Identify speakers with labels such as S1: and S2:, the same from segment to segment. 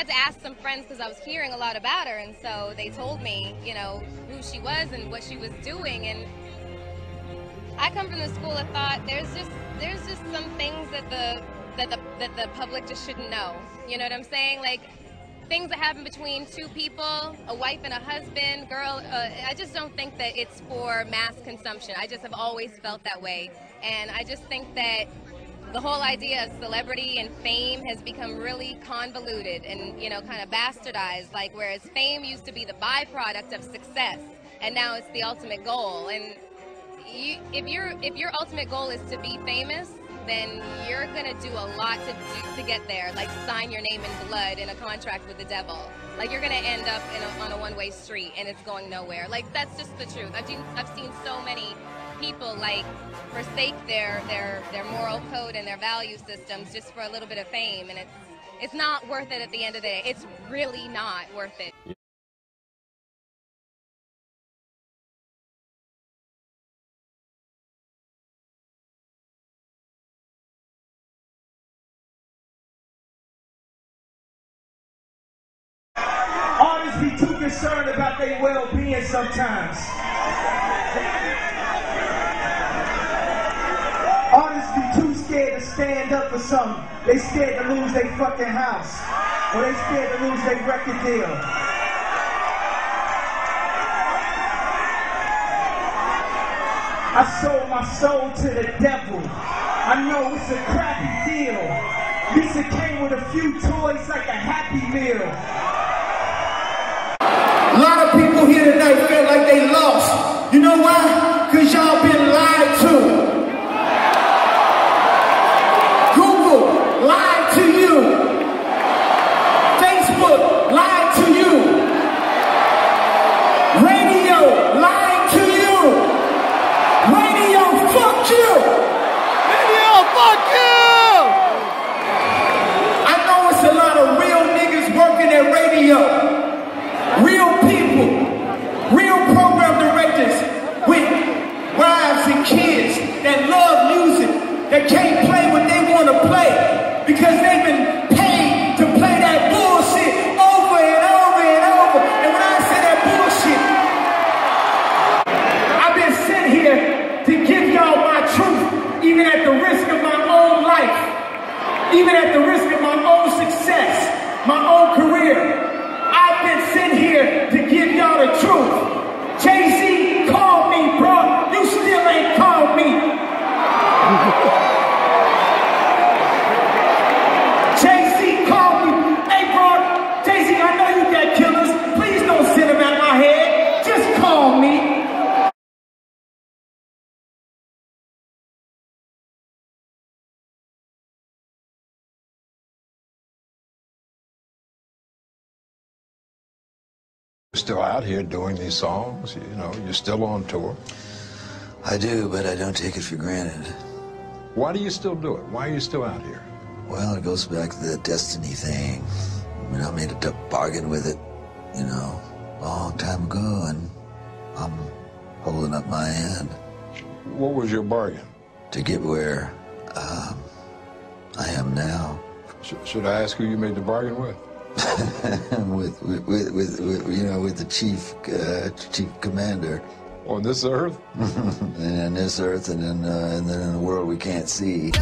S1: had to ask some friends because I was hearing a lot about her, and so they told me, you know, who she was and what she was doing. And I come from the school of thought there's just some things that the public just shouldn't know. You know what I'm saying? Like things that happen between two people, a wife and a husband, girl. I just don't think that it's for mass consumption. I just have always felt that way, and I just think that the whole idea of celebrity and fame has become really convoluted and, you know, kind of bastardized. Like whereas fame used to be the byproduct of success, and now it's the ultimate goal. And if your ultimate goal is to be famous, then you're gonna do a lot to get there. Like sign your name in blood in a contract with the devil. Like you're gonna end up on a one-way street, and it's going nowhere. Like that's just the truth. I've seen so many people like forsake their moral code and their value systems just for a little bit of fame, and it's not worth it at the end of the day. It's really not worth it.
S2: Artists be too concerned about their well-being sometimes. Artists be too scared to stand up for something. They scared to lose their fucking house. Or they scared to lose their record deal. I sold my soul to the devil. I know it's a crappy deal. At least it came with a few toys like a Happy Meal. A lot of people here tonight feel like they lost. You know why? Because y'all been lied to. Google lied to you. Facebook lied to you. Radio lied to you. Radio, fuck you. Radio, fuck you. I know it's a lot of real niggas working at radio. Real people, real program directors with wives and kids that love music, that can't play what they want to play because they've been paid to play that bullshit over and over and over. And when I say that bullshit, I've been sent here to give y'all my truth, even at the risk of my own life, even at the risk of my own success, my own career. I've been sent here to give y'all the truth. Jay-Z called me, bro. You still ain't called me. Jay-Z called me. Hey, bro, Jay-Z, I know you got killers. Please don't send them out my head. Just call me.
S3: Still out here doing these songs, you know, you're still on tour.
S4: I do, but I don't take it for granted.
S3: Why do you still do it? Why are you still out here?
S4: Well, it goes back to the destiny thing. I mean, I made a bargain with it, you know, a long time ago, and I'm holding up my end.
S3: What was your bargain?
S4: To get where I am now.
S3: Should I ask who you made the bargain with?
S4: with the chief commander.
S3: On this earth?
S4: And in this earth, and then in the world we can't see.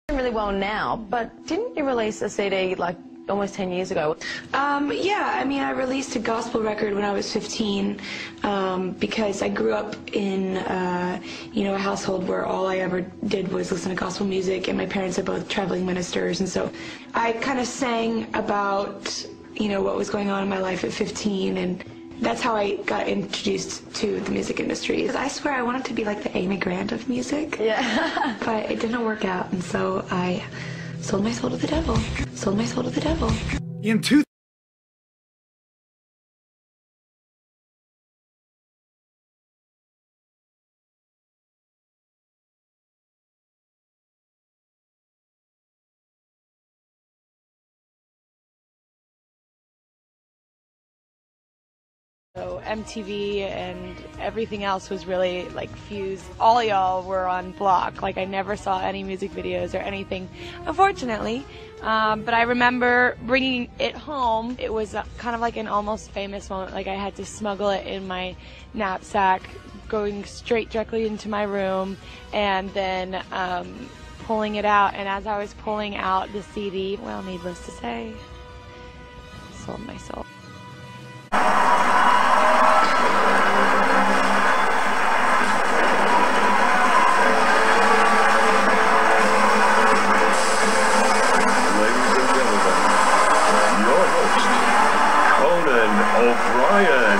S5: Really well now, but didn't you release a CD like almost 10 years ago?
S6: Yeah, I mean, I released a gospel record when I was 15 because I grew up in, a household where all I ever did was listen to gospel music, and my parents are both traveling ministers, and so I kind of sang about, what was going on in my life at 15, and that's how I got introduced to the music industry. I swear I wanted to be like the Amy Grant of music,
S5: Yeah.
S6: but it didn't work out, and so I sold my soul to the devil. Sold my soul to the devil.
S2: In two
S7: So MTV and everything else was really like fused. All y'all were on block. Like I never saw any music videos or anything, unfortunately. But I remember bringing it home. It was kind of like an almost famous moment. Like I had to smuggle it in my knapsack, going straight directly into my room, and then pulling it out. And as I was pulling out the CD, well, needless to say, sold my soul.
S2: O'Brien.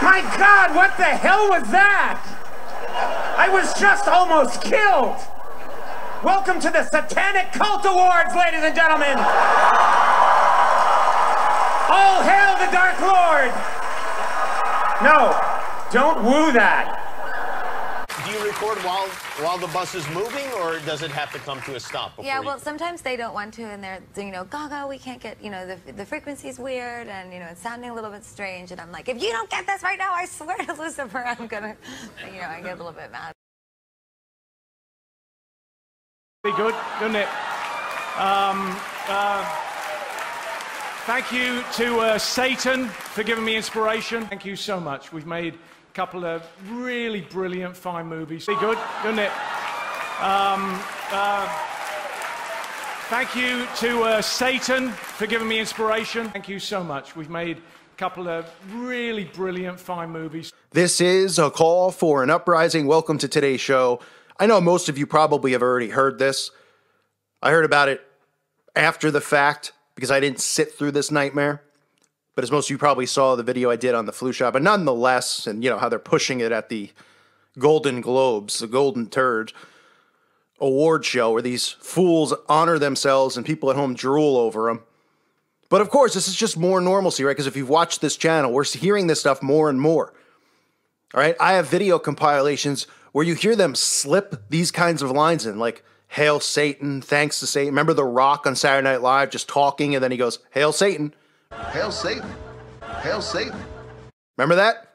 S8: My God, what the hell was that? I was just almost killed. Welcome to the Satanic Cult Awards, ladies and gentlemen. All hail the Dark Lord. No, don't woo that.
S9: Do you record while the bus is moving, or does it have to come to a stop before?
S10: Yeah, well, sometimes they don't want to, and they're, you know, Gaga, we can't get, you know, the frequency's weird, and, you know, it's sounding a little bit strange, and I'm like, if you don't get this right now, I swear to Lucifer, I'm gonna, you know, I get a little bit mad.
S8: Be good, doesn't it? Thank you to Satan for giving me inspiration. Thank you so much. We've made a couple of really brilliant, fine movies. Be good, doesn't it? Thank you to Satan for giving me inspiration. Thank you so much. We've made a couple of really brilliant, fine movies.
S11: This is a call for an uprising. Welcome to today's show. I know most of you probably have already heard this. I heard about it after the fact because I didn't sit through this nightmare. But as most of you probably saw the video I did on the flu shot, but nonetheless, and you know how they're pushing it at the Golden Globes, the Golden Turd award show, where these fools honor themselves and people at home drool over them. But of course, this is just more normalcy, right? Because if you've watched this channel, we're hearing this stuff more and more. All right, I have video compilations where you hear them slip these kinds of lines in, like, hail Satan, thanks to Satan. Remember The Rock on Saturday Night Live just talking, and then he goes, hail Satan.
S4: Hail Satan. Hail Satan.
S11: Remember that?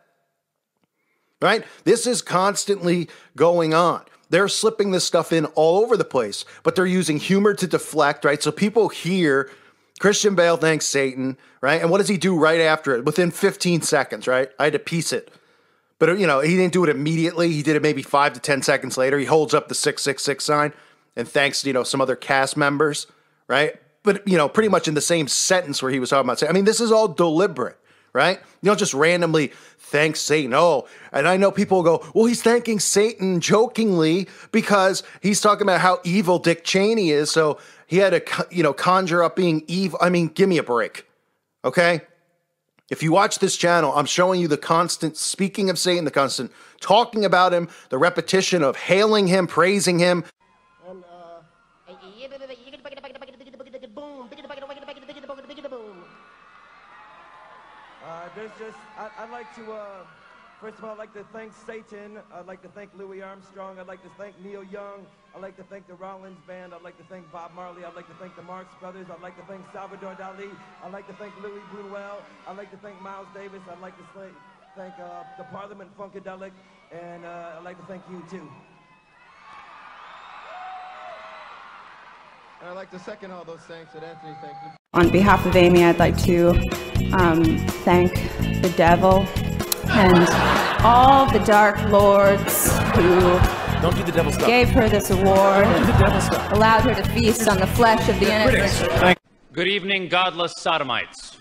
S11: Right? This is constantly going on. They're slipping this stuff in all over the place, but they're using humor to deflect, right? So people hear Christian Bale thanks Satan, right? And what does he do right after it? Within 15 seconds, right? I had to piece it. But, you know, he didn't do it immediately. He did it maybe 5 to 10 seconds later. He holds up the 666 sign and thanks, you know, some other cast members, right? But, you know, pretty much in the same sentence where he was talking about Satan. I mean, this is all deliberate, right? You don't just randomly thank Satan. Oh, and I know people go, well, he's thanking Satan jokingly because he's talking about how evil Dick Cheney is. So he had to, you know, conjure up being evil. I mean, give me a break, okay? If you watch this channel, I'm showing you the constant speaking of Satan, the constant talking about him, the repetition of hailing him, praising him. And,
S12: there's just, I'd like to, first of all, I'd like to thank Satan. I'd like to thank Louis Armstrong. I'd like to thank Neil Young. I'd like to thank the Rollins Band. I'd like to thank Bob Marley. I'd like to thank the Marx Brothers. I'd like to thank Salvador Dali. I'd like to thank Louis Buñuel. I'd like to thank Miles Davis. I'd like to thank the Parliament Funkadelic. And I'd like to thank you, too.
S13: And I'd like to second all those thanks that Anthony thanked you.
S14: On behalf of Amy, I'd like to thank the devil and all the dark lords who gave her this award and allowed her to feast on the flesh of the innocent.
S15: Good evening, godless sodomites.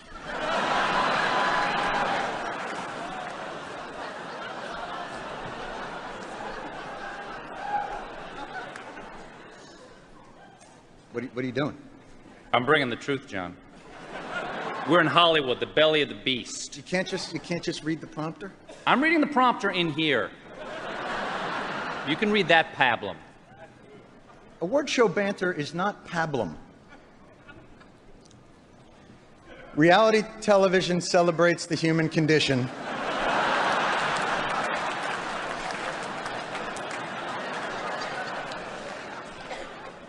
S16: What are you doing?
S15: I'm bringing the truth, John. We're in Hollywood, the belly of the beast.
S16: You can't just read the prompter?
S15: I'm reading the prompter in here. You can read that pablum.
S16: Award show banter is not pablum. Reality television celebrates the human condition.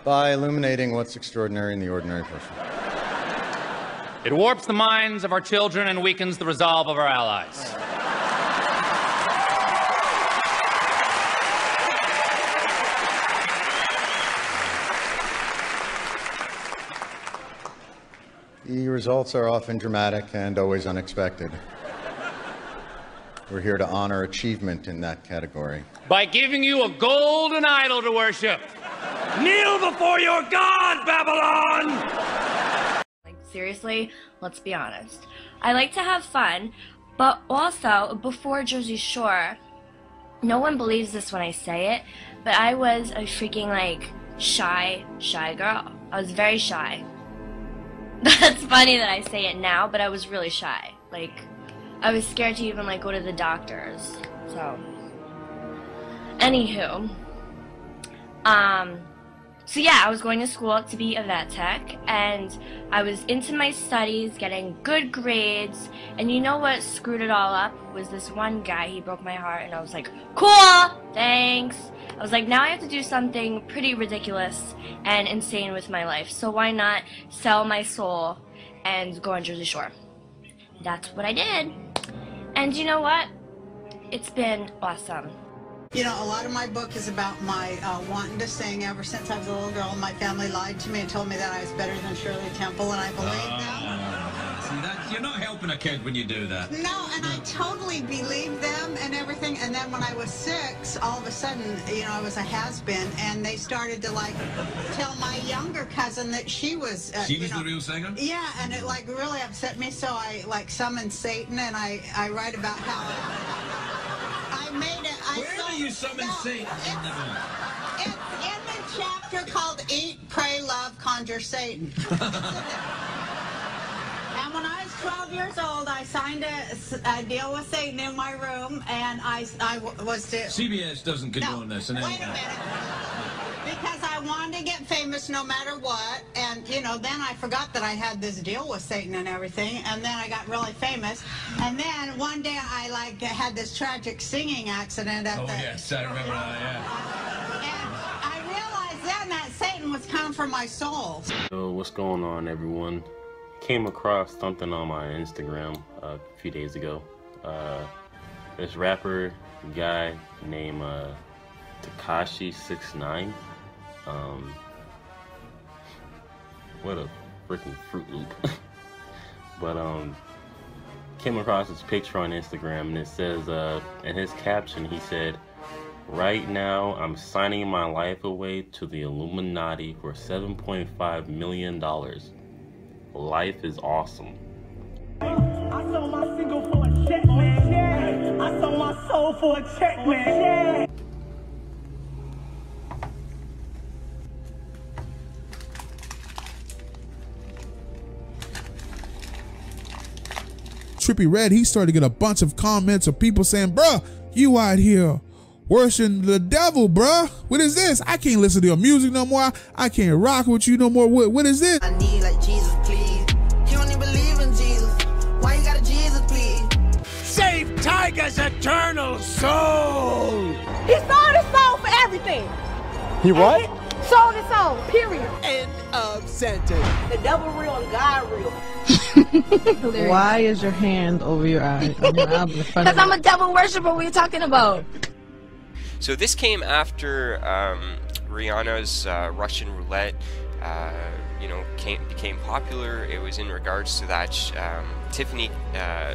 S16: By illuminating what's extraordinary in the ordinary person.
S15: It warps the minds of our children and weakens the resolve of our allies.
S16: The results are often dramatic and always unexpected. We're here to honor achievement in that category.
S15: By giving you a golden idol to worship.
S2: Kneel before your God, Babylon!
S17: Like, seriously, let's be honest. I like to have fun, but also, before Jersey Shore, no one believes this when I say it, but I was a freaking, like, shy girl. I was very shy. That's funny that I say it now, but I was really shy. Like, I was scared to even, like, go to the doctors. So, anywho, so yeah, I was going to school to be a vet tech, and I was into my studies, getting good grades, and you know what screwed it all up? Was this one guy. He broke my heart, and I was like, cool, thanks. I was like, now I have to do something pretty ridiculous and insane with my life, so why not sell my soul and go on Jersey Shore? That's what I did. And you know what? It's been awesome.
S18: You know, a lot of my book is about my wanting to sing. Ever since I was a little girl, my family lied to me and told me that I was better than Shirley Temple, and I believed them.
S19: See, that, you're not helping a kid when you do that.
S18: No, and I totally believed them and everything. And then when I was 6, all of a sudden, you know, I was a has-been, and they started to, like, tell my younger cousin that she was...
S19: she was the real singer?
S18: Yeah, and it, like, really upset me, so I, like, summoned Satan, and I write about how I made it...
S19: Where do you summon Satan in the book?
S18: It's in the chapter called Eat, Pray, Love, Conjure Satan. And when I was 12 years old, I signed a deal with Satan in my room, and I was to...
S19: CBS doesn't condone this.
S18: Wait a minute. Because I wanted to get famous no matter what, and, you know, then I forgot that I had this deal with Satan and everything, and then I got really famous. And then one day I, like, had this tragic singing accident at
S19: yes, I remember that, yeah.
S18: And I realized then that Satan was coming for my soul.
S20: So what's going on, everyone? Came across something on my Instagram a few days ago. This rapper guy named Tekashi69. What a freaking Fruit Loop. But came across this picture on Instagram, and it says in his caption he said, "Right now I'm signing my life away to the Illuminati for $7.5 million. Life is awesome."
S2: I sold my single for a check, man. I sold my soul for a check, man.
S21: Trippie Redd, he started to get a bunch of comments of people saying, bruh, you out here worshiping the devil, bruh. What is this? I can't listen to your music no more. I can't rock with you no more. What is this?
S22: I need like Jesus, please. You don't even believe in Jesus. Why you got a Jesus, please?
S2: Save Tiger's eternal soul.
S23: He sold his soul for everything.
S2: He what?
S23: Sold his soul, period.
S2: End of sentence.
S23: The devil real and God real.
S24: Why is your hand over your eye?
S23: Because I'm a devil worshiper. What are you talking about?
S25: So this came after Rihanna's Russian roulette, became popular. It was in regards to that. Tiffany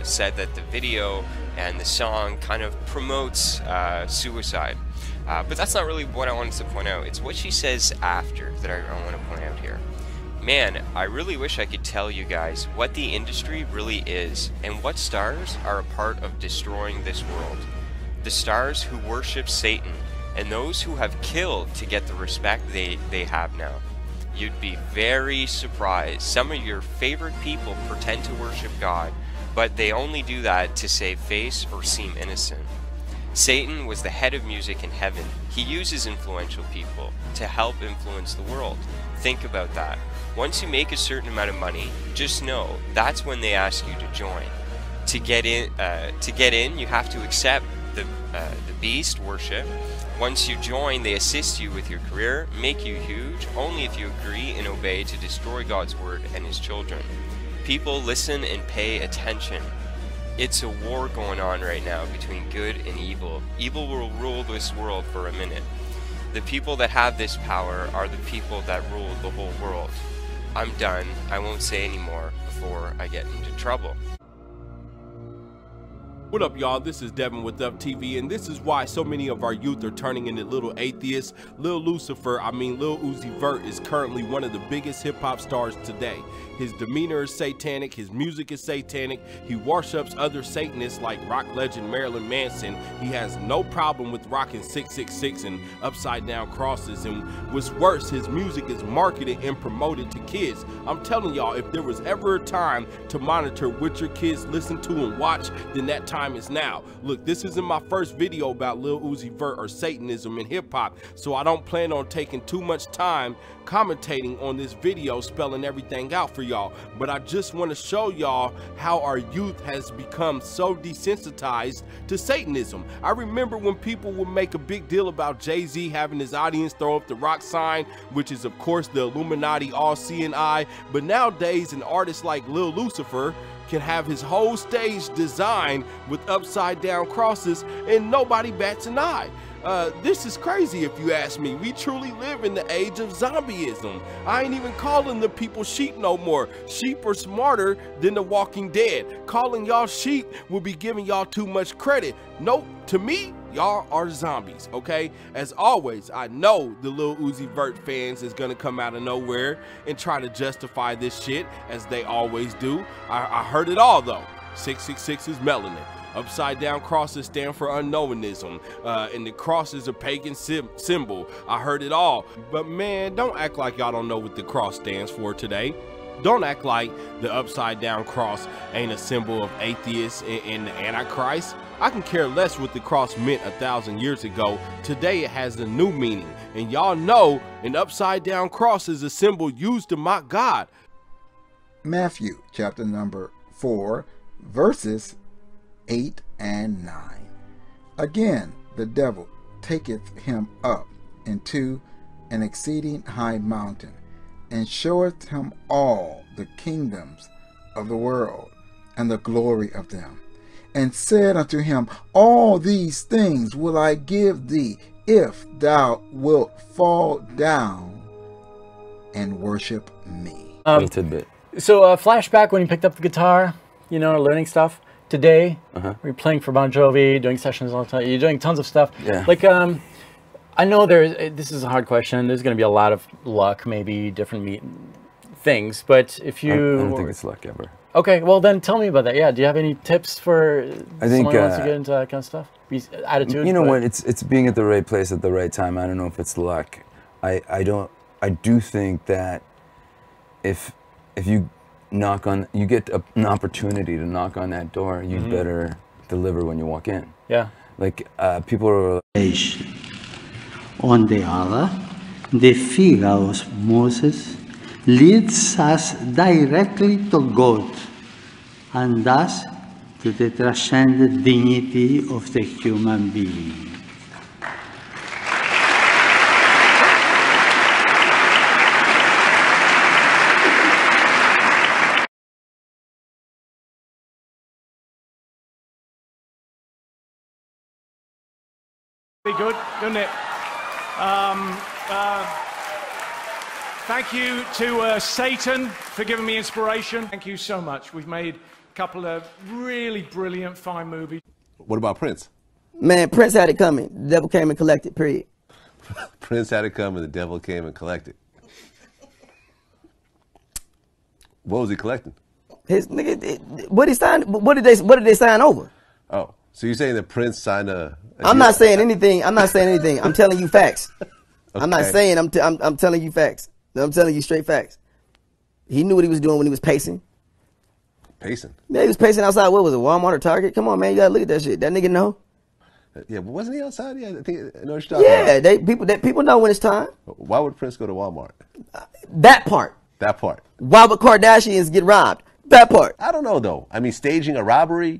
S25: said that the video and the song kind of promotes suicide. But that's not really what I wanted to point out. It's what she says after that I want to point out here. Man, I really wish I could tell you guys what the industry really is and what stars are a part of destroying this world. The stars who worship Satan and those who have killed to get the respect they have now. You'd be very surprised. Some of your favorite people pretend to worship God, but they only do that to save face or seem innocent. Satan was the head of music in heaven. He uses influential people to help influence the world. Think about that. Once you make a certain amount of money, just know that's when they ask you to join. To get in, you have to accept the beast worship. Once you join, they assist you with your career, make you huge, only if you agree and obey to destroy God's word and his children. People, listen and pay attention. It's a war going on right now between good and evil. Evil will rule this world for a minute. The people that have this power are the people that rule the whole world. I'm done. I won't say any more before I get into trouble.
S1: What up, y'all? This is Devin with Up TV, and this is why so many of our youth are turning into little atheists. Lil Lucifer, Lil Uzi Vert, is currently one of the biggest hip-hop stars today. His demeanor is satanic, his music is satanic, he worships other Satanists like rock legend Marilyn Manson. He has no problem with rocking 666 and upside down crosses, and what's worse, his music is marketed and promoted to kids. I'm telling y'all, if there was ever a time to monitor what your kids listen to and watch, then that time is now. Look, this isn't my first video about Lil Uzi Vert or Satanism in hip-hop, so I don't plan on taking too much time commentating on this video, spelling everything out for y'all, but I just want to show y'all how our youth has become so desensitized to Satanism. I remember when people would make a big deal about Jay-Z having his audience throw up the rock sign, which is of course the Illuminati all-seeing eye, but nowadays an artist like Lil Lucifer can have his whole stage designed with upside down crosses and nobody bats an eye. This is crazy if you ask me. We truly live in the age of zombieism. I ain't even calling the people sheep no more. Sheep are smarter than the Walking Dead. Calling y'all sheep will be giving y'all too much credit. Nope, to me, y'all are zombies, okay? As always, I know the Lil Uzi Vert fans is gonna come out of nowhere and try to justify this shit, as they always do. I heard it all though. 666 is melanin. Upside down crosses stand for unknowanism, and the cross is a pagan symbol. I heard it all. But man, don't act like y'all don't know what the cross stands for today. Don't act like the upside down cross ain't a symbol of atheists and the Antichrist. I can care less what the cross meant 1,000 years ago. Today it has a new meaning. And y'all know an upside down cross is a symbol used to mock God.
S2: Matthew chapter number 4, verses 8 and 9. Again, the devil taketh him up into an exceeding high mountain, and showeth him all the kingdoms of the world, and the glory of them, and said unto him, All these things will I give thee, if thou wilt fall down and worship me.
S3: Tidbit. So flashback when you picked up the guitar, you know, learning stuff. Today, we're playing for Bon Jovi, doing sessions all the time. You're doing tons of stuff.
S5: Yeah.
S3: Like, I know this is a hard question. There's going to be a lot of luck, maybe different things. But if you,
S5: I don't think it's luck ever.
S3: Okay, well then tell me about that. Yeah, do you have any tips for someone who wants to get into that kind of stuff? Attitude.
S5: You know what? It's being at the right place at the right time. I don't know if it's luck. I do think that if you knock on, you get an opportunity to knock on that door, you better deliver when you walk in.
S3: Yeah.
S5: Like people are.
S6: On the other, the figure of Moses leads us directly to God, and thus to the transcendent dignity of the human being.
S8: Be good, doesn't it? Thank you to Satan for giving me inspiration. Thank you so much. We've made a couple of really brilliant, fine movies.
S7: What about Prince?
S26: Man, Prince had it coming. The devil came and collected, period.
S7: Prince had it coming, the devil came and collected. What was he collecting?
S26: His nigga, what he signed? What did they sign over?
S7: Oh, so you're saying that Prince signed a
S26: I'm not saying anything. I'm not saying anything. I'm telling you facts.
S7: Okay.
S26: I'm not saying. I'm telling you facts. I'm telling you straight facts. He knew what he was doing when he was pacing.
S7: Pacing?
S26: Yeah, he was pacing outside. What was it, Walmart or Target? Come on, man, you gotta look at that shit. That nigga know.
S7: Yeah, but wasn't he outside? Yeah, I think I know what you're talking
S26: about. People know when it's time.
S7: Why would Prince go to Walmart?
S26: That part.
S7: That part.
S26: Why would Kardashians get robbed? That part.
S7: I don't know though. I mean, staging a robbery.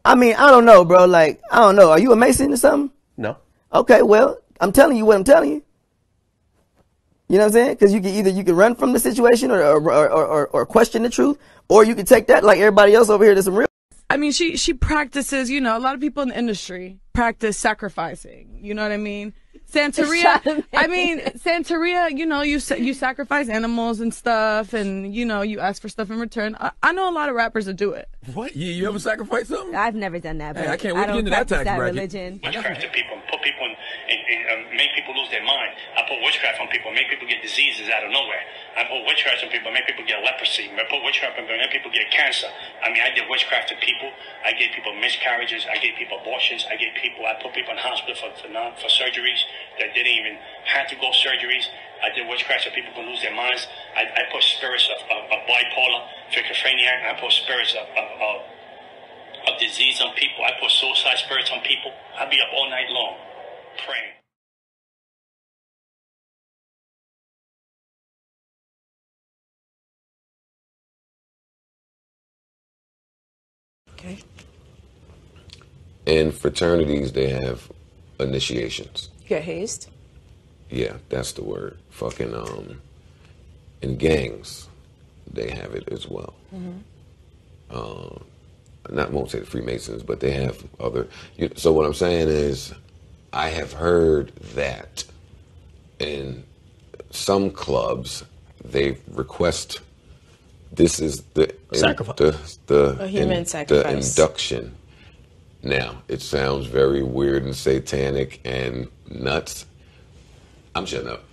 S26: I mean, I don't know, bro. Like, I don't know. Are you a Mason or something?
S7: No.
S26: Okay, well, I'm telling you what I'm telling you. You know what I'm saying? Because you can run from the situation or question the truth, or you can take that like everybody else over here. There's some real.
S24: I mean, she practices, you know, a lot of people in the industry practice sacrificing. You know what I mean? Santeria, Santeria, you know, you sacrifice animals and stuff, and, you know, you ask for stuff in return. I know a lot of rappers that do it.
S4: What? You ever sacrifice something?
S9: I've never done that, but
S4: hey, I can't wait to get into that tax bracket.
S9: Religion.
S10: Witchcraft to people, put people make people lose their mind. I put witchcraft on people, make people get diseases out of nowhere. I put witchcraft on people, make people get leprosy. I put witchcraft on people, make people get cancer. I mean, I did witchcraft to people. I gave people miscarriages. I gave people abortions. I put people in hospital for surgeries that didn't even have to go surgeries. I did witchcraft so people can lose their minds. I put spirits of bipolar, schizophrenia. I put spirits of disease on people. I put suicide spirits on people. I'd be up all night long praying.
S9: Okay.
S11: In fraternities, they have initiations.
S9: You get hazed?
S11: Yeah, that's the word. Fucking, in gangs, they have it as well. Won't say the Freemasons, but they have other. So what I'm saying is, I have heard that in some clubs, they request. This is the
S9: sacrifice. A human sacrifice.
S11: The induction. Now, it sounds very weird and satanic and nuts. I'm shutting up.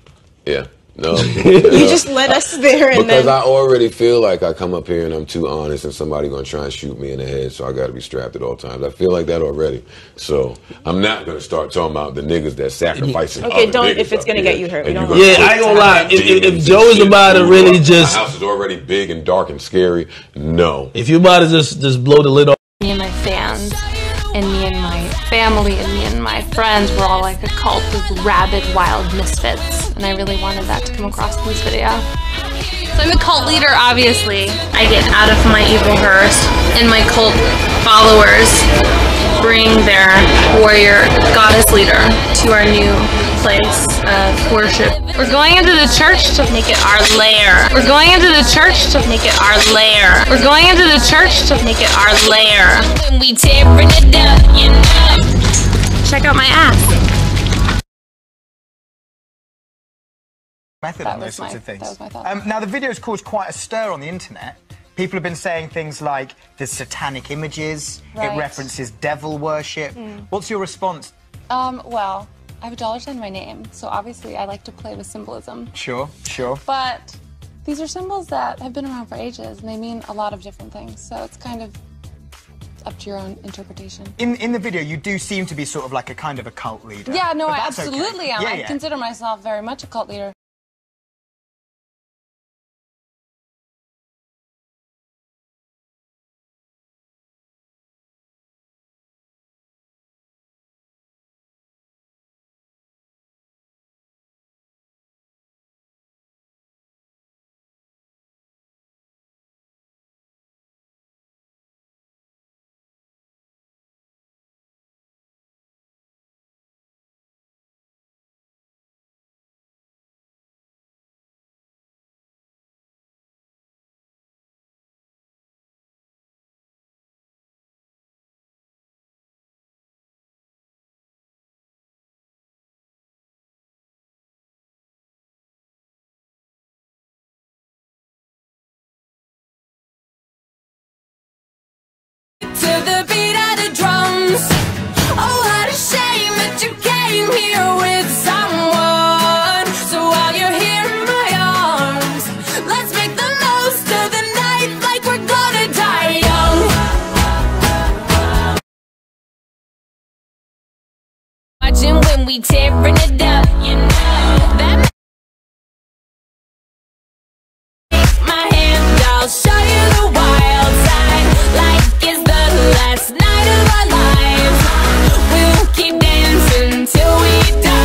S11: Yeah. No.
S9: You just let us there, and
S11: because I already feel like I come up here and I'm too honest, and somebody gonna try and shoot me in the head, so I got to be strapped at all times. I feel like that already, so I'm not gonna start talking about the niggas that sacrificing.
S9: Okay, don't if it's gonna get you hurt. We don't.
S4: Yeah, I ain't gonna lie. If Joe's about to really just,
S11: my house is already big and dark and scary. No.
S4: If you about to just blow the lid off.
S12: Me and my fans, and me and my family, and me and my friends were all like a cult of rabid, wild misfits, and I really wanted that to come across in this video. So I'm a cult leader, obviously. I get out of my evil verse, and my cult followers bring their warrior goddess leader to our new place of worship. We're going into the church to make it our lair. We're going into the church to make it our lair. We're going into the church to make it our lair. When we tearing it up, you know. Check out my ass.
S16: Method on those sorts of things. That was my thought. Now, the video's caused quite a stir on the internet. People have been saying things like there's satanic images, it references devil worship. What's your response?
S12: Well, I have a dollar sign in my name, so obviously I like to play with symbolism.
S16: Sure.
S12: But these are symbols that have been around for ages, and they mean a lot of different things, so it's kind of up to your own interpretation.
S16: In the video, you do seem to be sort of like a kind of a cult leader.
S12: Yeah, no, I absolutely am. I consider myself very much a cult leader.
S13: To the beat of the drums. Oh, what a shame that you came here with someone. So while you're here in my arms, let's make the most of the night like we're gonna die young. Watching when we tearing it up, you know that. Take my hand, I'll show you the wild side. Like it's the last night of our lives. We'll keep dancing till we die.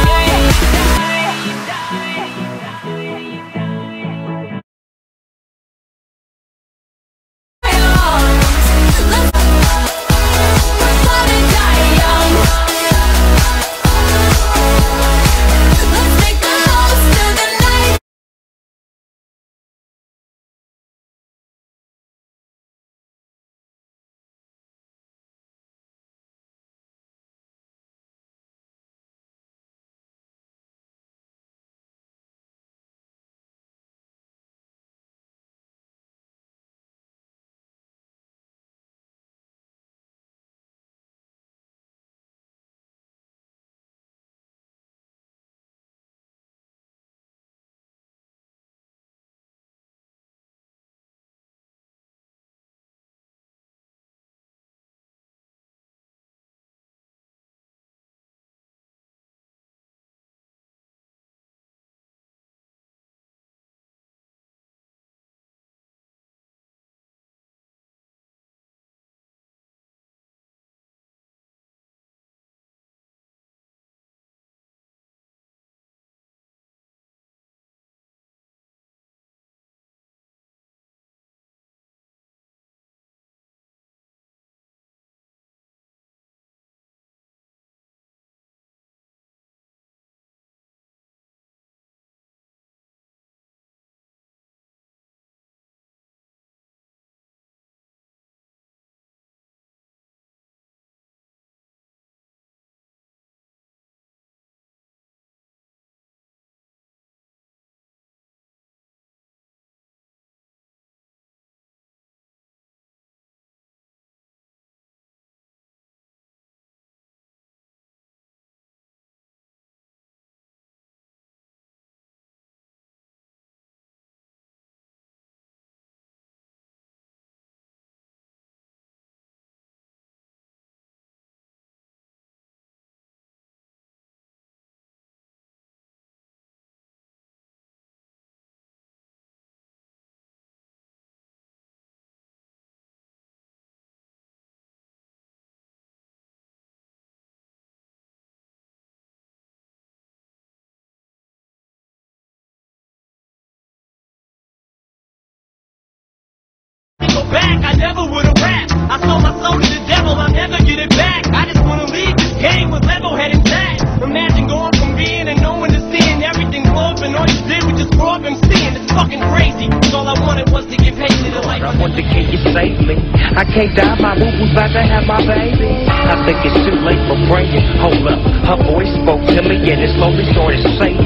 S2: back, I never would've rapped. I sold my soul to the devil, I'll never get it back. I just wanna leave this game with level-head intact. Imagine going from being and knowing to seeing everything blow up, and all you did was just grow up and seeing. It's fucking crazy. All I wanted was to get paid to the life.
S14: I wonder, can you save me? I can't die, my boo-boo's about to have my baby. I think it's too late for praying. Hold up, her voice spoke to me and it slowly started saying,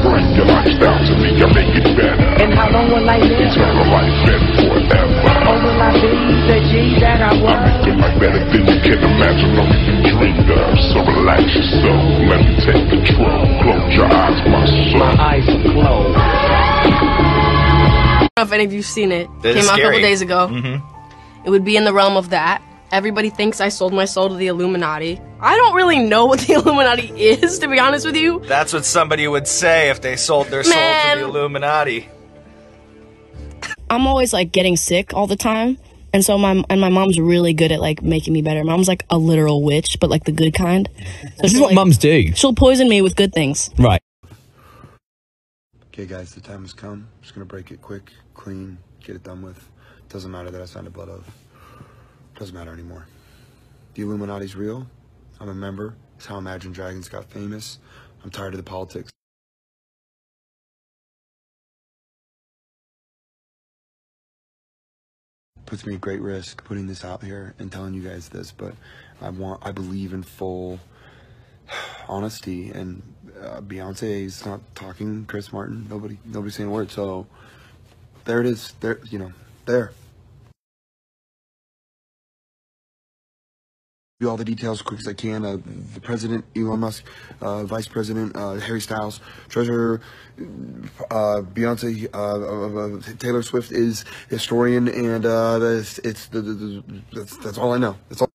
S15: bring your lifestyle to me, I'll make it better.
S14: And how long will I live?
S15: Eternal life and forever.
S14: Or will I be the G that I was?
S15: I make it like better than you can imagine or even dreamed of. So relax yourself, let me take control. Close your eyes, my soul.
S14: My eyes are closed.
S17: I don't know if any of you've seen it.
S18: It
S17: Came
S18: is
S17: out a
S18: scary.
S17: couple days ago.
S18: Mm-hmm.
S17: It would be in the realm of that. Everybody thinks I sold my soul to the Illuminati. I don't really know what the Illuminati is, to be honest with you.
S18: That's what somebody would say if they sold their soul to the Illuminati.
S17: I'm always like getting sick all the time. And so my mom's really good at like making me better. Mom's like a literal witch, but like the good kind. So
S19: This is what mums do.
S17: She'll poison me with good things.
S19: Right.
S20: Okay, guys, the time has come. I'm just gonna break it quick, clean, get it done with. Doesn't matter that I signed a blood oath. Doesn't matter anymore. The Illuminati's real. I'm a member. It's how Imagine Dragons got famous. I'm tired of the politics. Puts me at great risk putting this out here and telling you guys this, but I believe in full honesty, and Beyonce is not talking. Chris Martin, nobody's saying a word. So there it is. There, you know, there. Do all the details as quick as I can. The president, Elon Musk, vice president, Harry Styles, treasurer, Beyonce, Taylor Swift is historian, and that's all I know. That's all.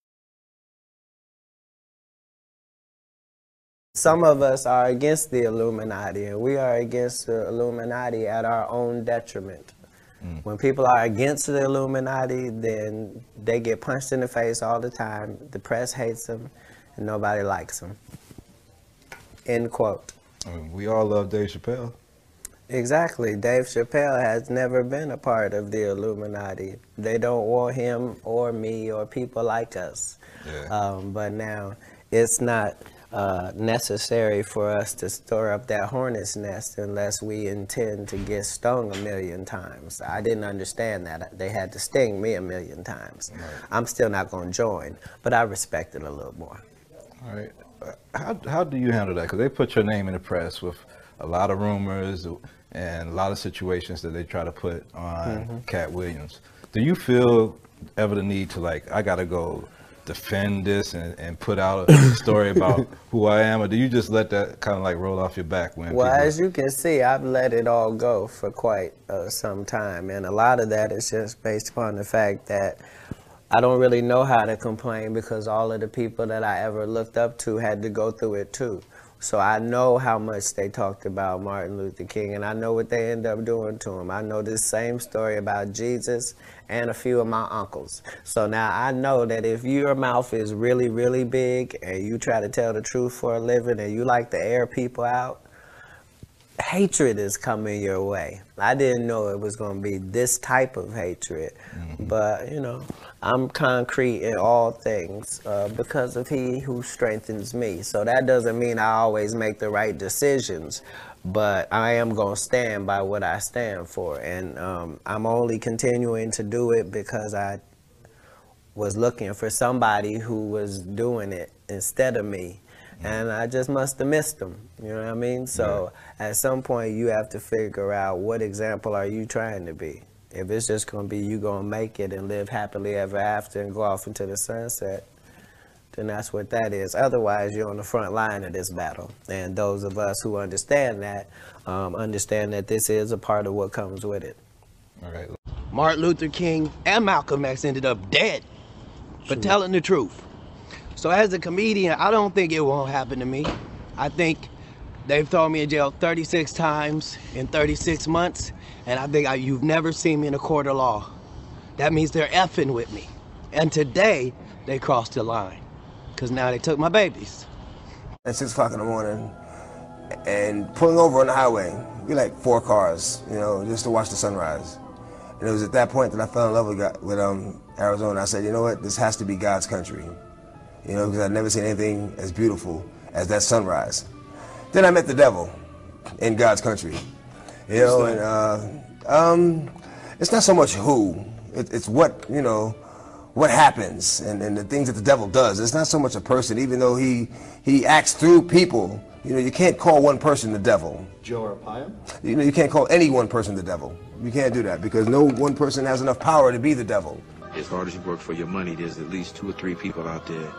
S27: Some of us are against the Illuminati, and we are against the Illuminati at our own detriment. When people are against the Illuminati, then they get punched in the face all the time. The press hates them, and nobody likes them. End quote.
S28: I mean, we all love Dave Chappelle.
S27: Exactly. Dave Chappelle has never been a part of the Illuminati. They don't want him or me or people like us. Yeah. But now it's not necessary for us to stir up that hornet's nest unless we intend to get stung 1,000,000 times. I didn't understand that. They had to sting me 1,000,000 times. Right. I'm still not going to join, but I respect it a little more.
S28: All right. How do you handle that? Because they put your name in the press with a lot of rumors and a lot of situations that they try to put on Cat Williams. Do you feel ever the need to, like, I got to go defend this and put out a story about who I am, or do you just let that kind of like roll off your back when
S27: Well, as you can see, I've let it all go for quite some time, and a lot of that is just based upon the fact that I don't really know how to complain, because all of the people that I ever looked up to had to go through it too. So I know how much they talked about Martin Luther King, and I know what they end up doing to him. I know this same story about Jesus and a few of my uncles. So now I know that if your mouth is really, really big and you try to tell the truth for a living and you like to air people out, hatred is coming your way. I didn't know it was going to be this type of hatred, but you know, I'm concrete in all things because of He who strengthens me. So that doesn't mean I always make the right decisions, but I am going to stand by what I stand for. And I'm only continuing to do it because I was looking for somebody who was doing it instead of me. And I just must have missed them, you know what I mean? So at some point you have to figure out, what example are you trying to be? If it's just going to be you going to make it and live happily ever after and go off into the sunset, then that's what that is. Otherwise, you're on the front line of this battle. And those of us who understand that this is a part of what comes with it.
S28: All right.
S29: Martin Luther King and Malcolm X ended up dead for telling the truth. So as a comedian, I don't think it won't happen to me. I think they've thrown me in jail 36 times in 36 months, and I think you've never seen me in a court of law. That means they're effing with me. And today, they crossed the line, because now they took my babies.
S30: At 6 o'clock in the morning, and pulling over on the highway, we like 4 cars, you know, just to watch the sunrise. And it was at that point that I fell in love with Arizona. I said, you know what, this has to be God's country. You know, because I'd never seen anything as beautiful as that sunrise. Then I met the devil in God's country. You know, and it's not so much who, it's what, you know, what happens and the things that the devil does. It's not so much a person, even though he acts through people. You know, you can't call one person the devil.
S1: Joe Arpaio?
S30: You know, you can't call any one person the devil. You can't do that because no one person has enough power to be the devil.
S3: As hard as you work for your money, there's at least 2 or 3 people out there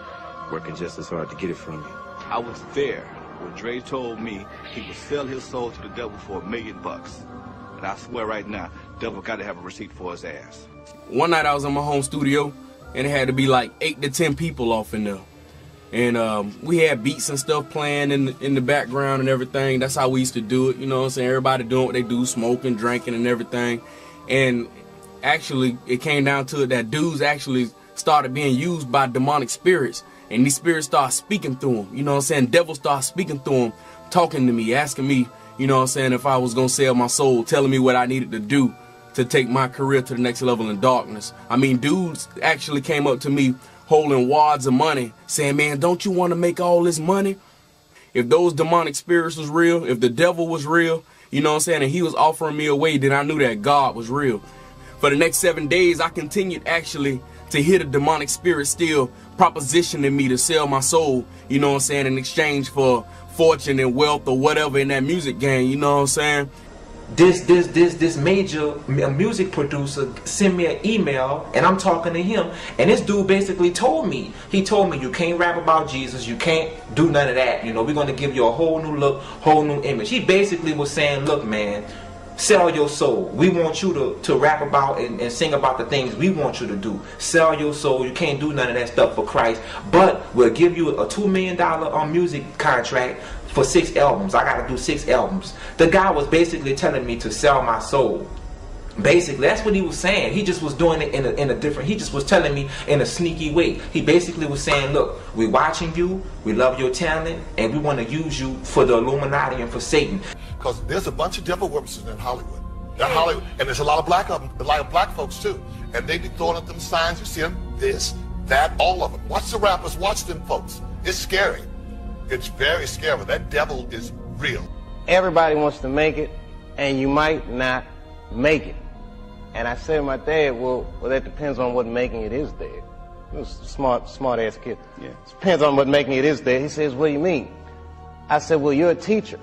S3: working just as hard to get it from you.
S5: I was there when Dre told me he would sell his soul to the devil for $1 million. And I swear right now, devil got to have a receipt for his ass.
S6: One night I was in my home studio, and it had to be like 8 to 10 people off in there. And we had beats and stuff playing in the background and everything. That's how we used to do it, you know what I'm saying? Everybody doing what they do, smoking, drinking, and everything. And actually, it came down to it that dudes actually started being used by demonic spirits. And these spirits started speaking through them, you know what I'm saying? Devils started speaking through them, talking to me, asking me, you know what I'm saying, if I was going to sell my soul, telling me what I needed to do to take my career to the next level in darkness. I mean, dudes actually came up to me holding wads of money, saying, man, don't you want to make all this money? If those demonic spirits was real, if the devil was real, you know what I'm saying, and he was offering me away, then I knew that God was real. For the next 7 days, I continued actually to hear the demonic spirit still propositioning me to sell my soul, you know what I'm saying, in exchange for fortune and wealth or whatever in that music game, you know what I'm saying?
S8: This major music producer sent me an email, and I'm talking to him, and this dude basically told me, you can't rap about Jesus, you can't do none of that, you know, we're going to give you a whole new look, whole new image. He basically was saying, look, man, sell your soul. We want you to rap about and sing about the things we want you to do. Sell your soul. You can't do none of that stuff for Christ, but we'll give you a $2 million music contract for 6 albums. I got to do 6 albums. The guy was basically telling me to sell my soul. Basically, that's what he was saying. He just was doing it in a different, he just was telling me in a sneaky way. He basically was saying, look, we're watching you, we love your talent, and we want to use you for the Illuminati and for Satan.
S19: Because there's a bunch of devil worshipers in Hollywood. Hollywood, and there's a lot of black folks too. And they be throwing up them signs, you see them, this, that, all of them. Watch the rappers, watch them folks. It's scary. It's very scary. That devil is real.
S27: Everybody wants to make it, and you might not make it. And I said to my dad, well, that depends on what making it is, Dad. He was a smart ass kid. Yeah. It depends on what making it is, Dad. He says, what do you mean? I said, well, you're a teacher.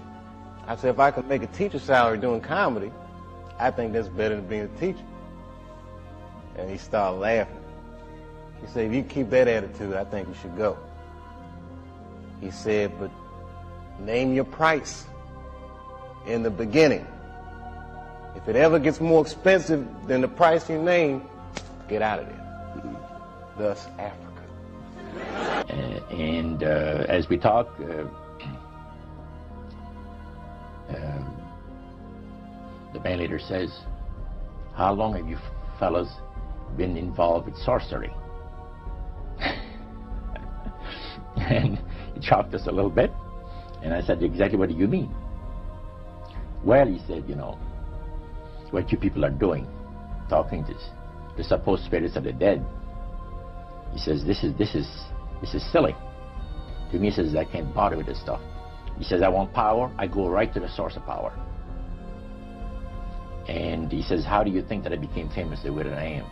S27: I said, if I could make a teacher salary doing comedy, I think that's better than being a teacher. And he started laughing. He said, if you keep that attitude, I think you should go. He said, but name your price in the beginning. If it ever gets more expensive than the price you name, get out of there. Thus, Africa.
S21: And as we talk, the band leader says, how long have you fellas been involved with sorcery? And it shocked us a little bit. And I said, exactly what do you mean? Well, he said, you know, what you people are doing, talking to the supposed spirits of the dead. He says, this is silly. To me, he says, I can't bother with this stuff. He says, I want power, I go right to the source of power. And he says, how do you think that I became famous the way that I am?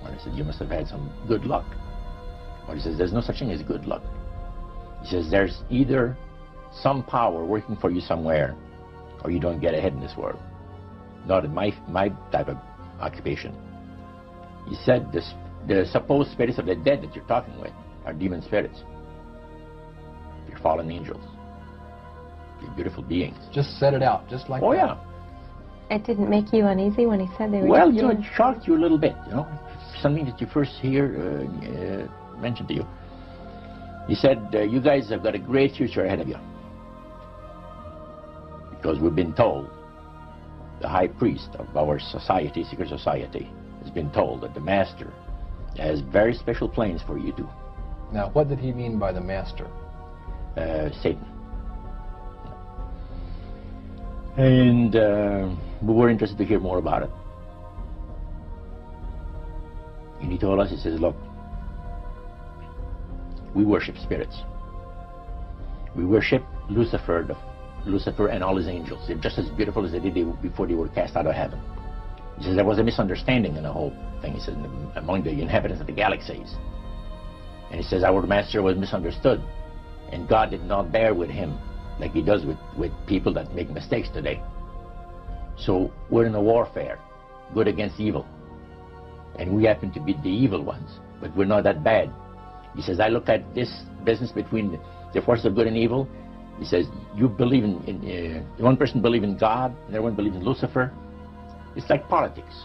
S21: Well, I said, you must have had some good luck. Well, he says, there's no such thing as good luck. He says, there's either some power working for you somewhere, or you don't get ahead in this world. Not in my type of occupation. He said, the supposed spirits of the dead that you're talking with are demon spirits. They're fallen angels. They're beautiful beings.
S22: Just set it out, just like that.
S21: Oh, yeah.
S23: It didn't make you uneasy when he said they were...
S21: Well, you know, it shocked you a little bit, you know. Something that you first hear mentioned to you. He said, you guys have got a great future ahead of you. Because we've been told, the high priest of our society, secret society, has been told that the master has very special plans for you too.
S22: Now, what did he mean by the master?
S21: Satan. And we were interested to hear more about it. And he told us, he says, look, we worship spirits. We worship Lucifer and all his angels. They're just as beautiful as they did before they were cast out of heaven. He says there was a misunderstanding in the whole thing, he says, among the inhabitants of the galaxies. And he says our master was misunderstood, and God did not bear with him like he does with people that make mistakes today. So we're in a warfare, good against evil. And we happen to be the evil ones, but we're not that bad. He says, I look at this business between the forces of good and evil. He says, you believe in one person believes in God, and everyone believes in Lucifer. It's like politics.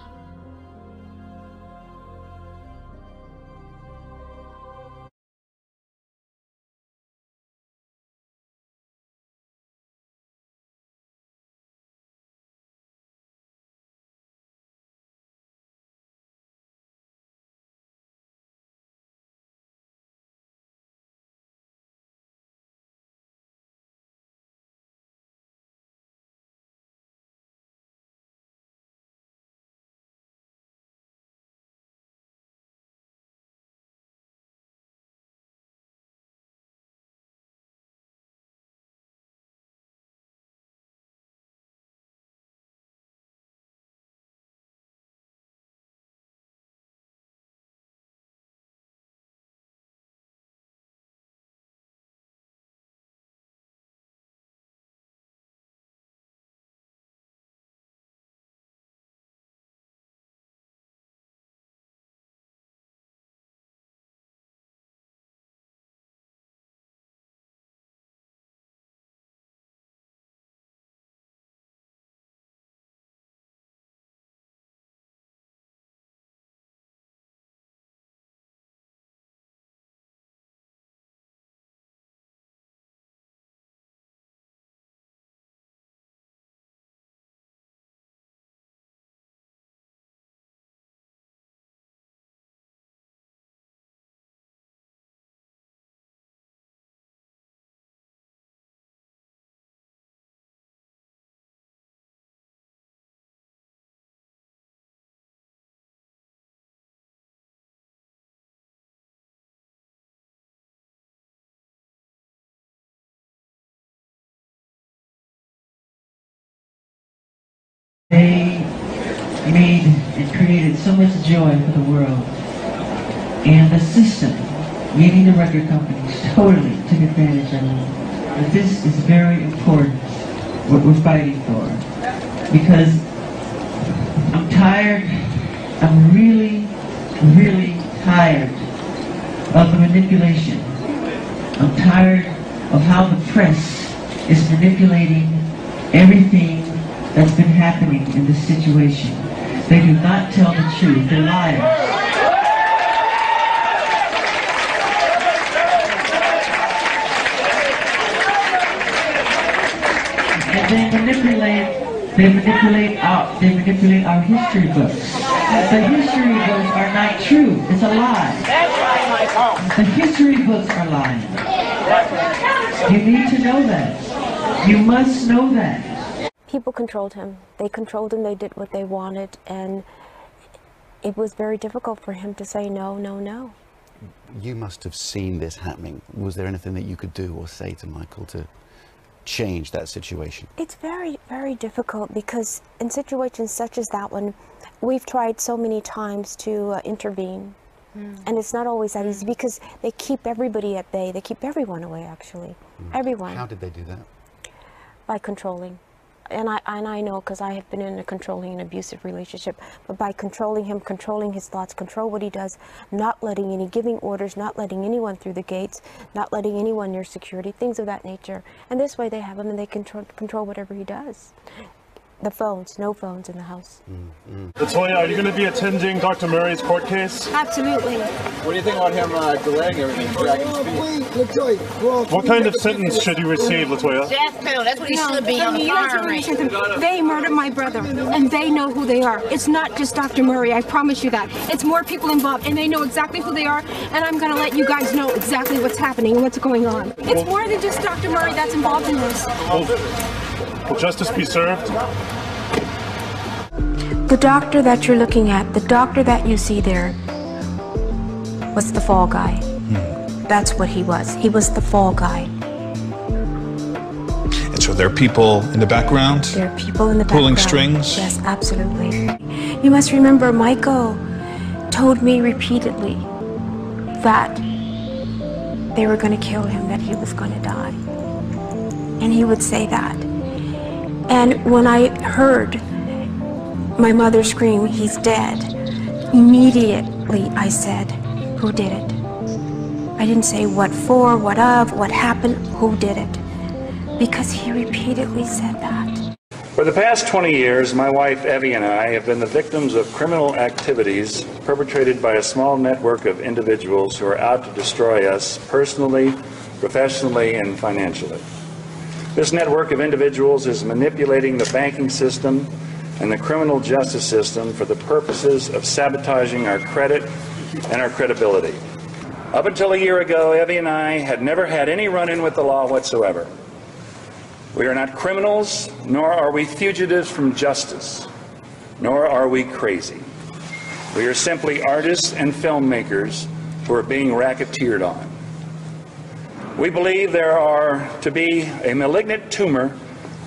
S1: They made and created so much joy for the world. And the system, meaning the record companies, totally took advantage of it. But this is very important, what we're fighting for. Because I'm tired, I'm really, really tired of the manipulation. I'm tired of how the press is manipulating everything that's been happening in this situation. They do not tell the truth. They're liars. And they manipulate our history books. The history books are not true. It's a lie. The history books are lying. You need to know that. You must know that.
S4: People controlled him. They controlled him. They did what they wanted, and it was very difficult for him to say no, no, no.
S7: You must have seen this happening. Was there anything that you could do or say to Michael to change that situation?
S4: It's very, very difficult because in situations such as that one, we've tried so many times to intervene. And it's not always that easy because they keep everybody at bay. They keep everyone away, actually. Everyone.
S7: How did they do that?
S4: By controlling. And I know because I have been in a controlling and abusive relationship, but by controlling him, controlling his thoughts, control what he does, not letting any, giving orders, not letting anyone through the gates, not letting anyone near security, things of that nature. And this way they have him and they control whatever he does. The phones, no phones in the house.
S9: Latoya, are you going to be attending Dr. Murray's court case?
S10: Absolutely.
S9: What do you think about him delaying everything, dragging his feet? What kind of sentence should you receive, Latoya?
S10: Death penalty. That's what he should be on the firing range. They murdered my brother, and they know who they are. It's not just Dr. Murray, I promise you that. It's more people involved, and they know exactly who they are, and I'm going to let you guys know exactly what's happening and what's going on. It's more than just Dr. Murray that's involved in this.
S9: Will justice be served?
S4: The doctor that you're looking at, the doctor that you see there, was the fall guy. That's what he was. He was the fall guy.
S2: And so there are people in the background?
S4: There are people in the
S2: pulling
S4: background.
S2: strings?
S4: Yes, absolutely. You must remember, Michael told me repeatedly that they were going to kill him, that he was going to die. And he would say that. And when I heard my mother scream, "He's dead," immediately I said, "Who did it?" I didn't say what for, what of, what happened, who did it. Because he repeatedly said that.
S11: For the past 20 years, my wife Evie and I have been the victims of criminal activities perpetrated by a small network of individuals who are out to destroy us personally, professionally, and financially. This network of individuals is manipulating the banking system and the criminal justice system for the purposes of sabotaging our credit and our credibility. Up until a year ago, Evie and I had never had any run-in with the law whatsoever. We are not criminals, nor are we fugitives from justice, nor are we crazy. We are simply artists and filmmakers who are being racketeered on. We believe there are to be a malignant tumor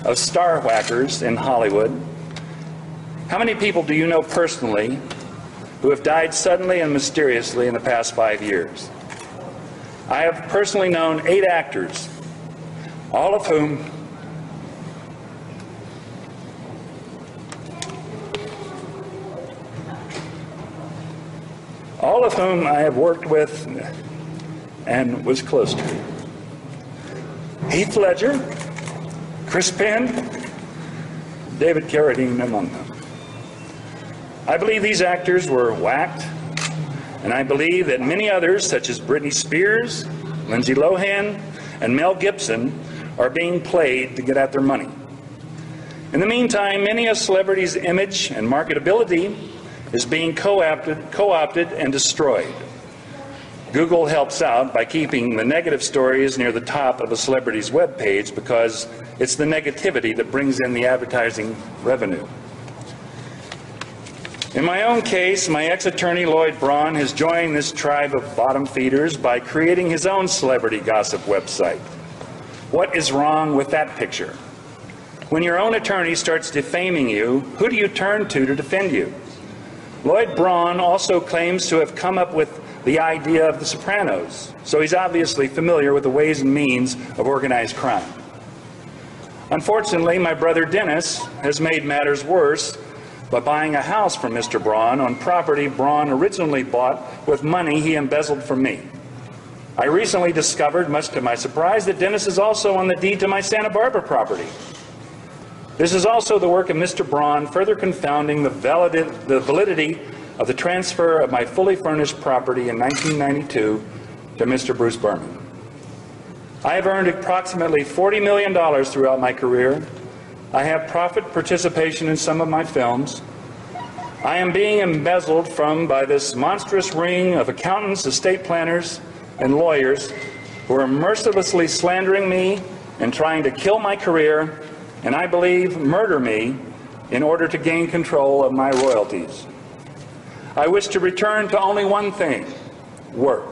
S11: of star whackers in Hollywood. How many people do you know personally who have died suddenly and mysteriously in the past 5 years? I have personally known 8 actors, all of whom I have worked with and was close to. Heath Ledger, Chris Penn, David Carradine among them. I believe these actors were whacked, and I believe that many others, such as Britney Spears, Lindsay Lohan, and Mel Gibson, are being played to get at their money. In the meantime, many a celebrity's image and marketability is being co-opted and destroyed. Google helps out by keeping the negative stories near the top of a celebrity's webpage because it's the negativity that brings in the advertising revenue. In my own case, my ex-attorney Lloyd Braun has joined this tribe of bottom feeders by creating his own celebrity gossip website. What is wrong with that picture? When your own attorney starts defaming you, who do you turn to defend you? Lloyd Braun also claims to have come up with the idea of The Sopranos, so he's obviously familiar with the ways and means of organized crime. Unfortunately, my brother Dennis has made matters worse by buying a house from Mr. Braun on property Braun originally bought with money he embezzled from me. I recently discovered, much to my surprise, that Dennis is also on the deed to my Santa Barbara property. This is also the work of Mr. Braun, further confounding the validity of the transfer of my fully furnished property in 1992 to Mr. Bruce Berman. I have earned approximately $40 million throughout my career. I have profit participation in some of my films. I am being embezzled from by this monstrous ring of accountants, estate planners, and lawyers who are mercilessly slandering me and trying to kill my career, and I believe murder me in order to gain control of my royalties. I wish to return to only one thing: work.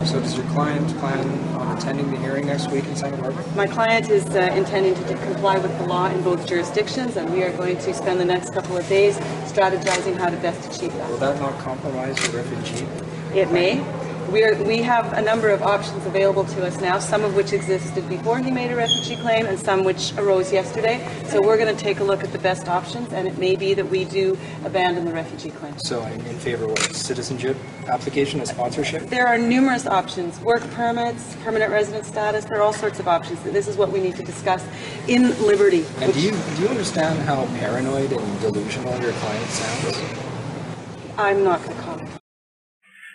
S12: So does your client plan on attending the hearing next week in Santa Barbara?
S13: My client is intending to comply with the law in both jurisdictions, and we are going to spend the next couple of days strategizing how to best achieve that.
S12: Will that not compromise the refugee?
S13: It may. We have a number of options available to us now, some of which existed before he made a refugee claim and some which arose yesterday. So we're going to take a look at the best options, and it may be that we do abandon the refugee claim.
S12: So I'm in favor of what, citizenship application and sponsorship?
S13: There are numerous options: work permits, permanent resident status. There are all sorts of options. This is what we need to discuss in Liberty.
S12: And do you understand how paranoid and delusional your client sounds?
S13: I'm not going to comment.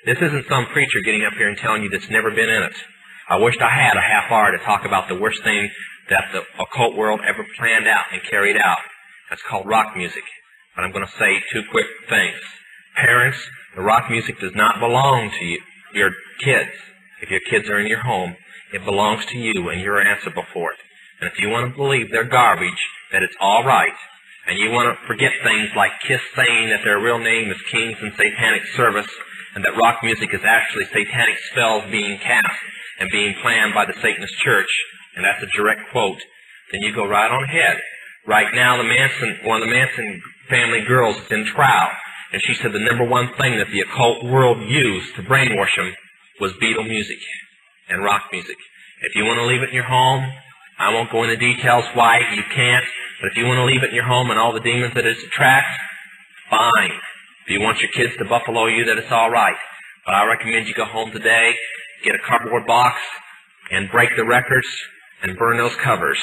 S14: This isn't some preacher getting up here and telling you that's never been in it. I wished I had a half hour to talk about the worst thing that the occult world ever planned out and carried out. That's called rock music. But I'm going to say 2 quick things. Parents, the rock music does not belong to you, your kids. If your kids are in your home, it belongs to you and you're answerable for it. And if you want to believe they're garbage, that it's all right, And you want to forget things like Kiss saying that their real name is Kings in Satanic Service, and that rock music is actually satanic spells being cast and being planned by the Satanist church, and that's a direct quote, then you go right on ahead. Right now, one of the Manson family girls is in trial, and she said the number one thing that the occult world used to brainwash them was Beatle music and rock music. If you want to leave it in your home, I won't go into details why you can't, but if you want to leave it in your home and all the demons that it attracts, fine. If you want your kids to buffalo you, that it's all right. But I recommend you go home today, get a cardboard box, and break the records, and burn those covers,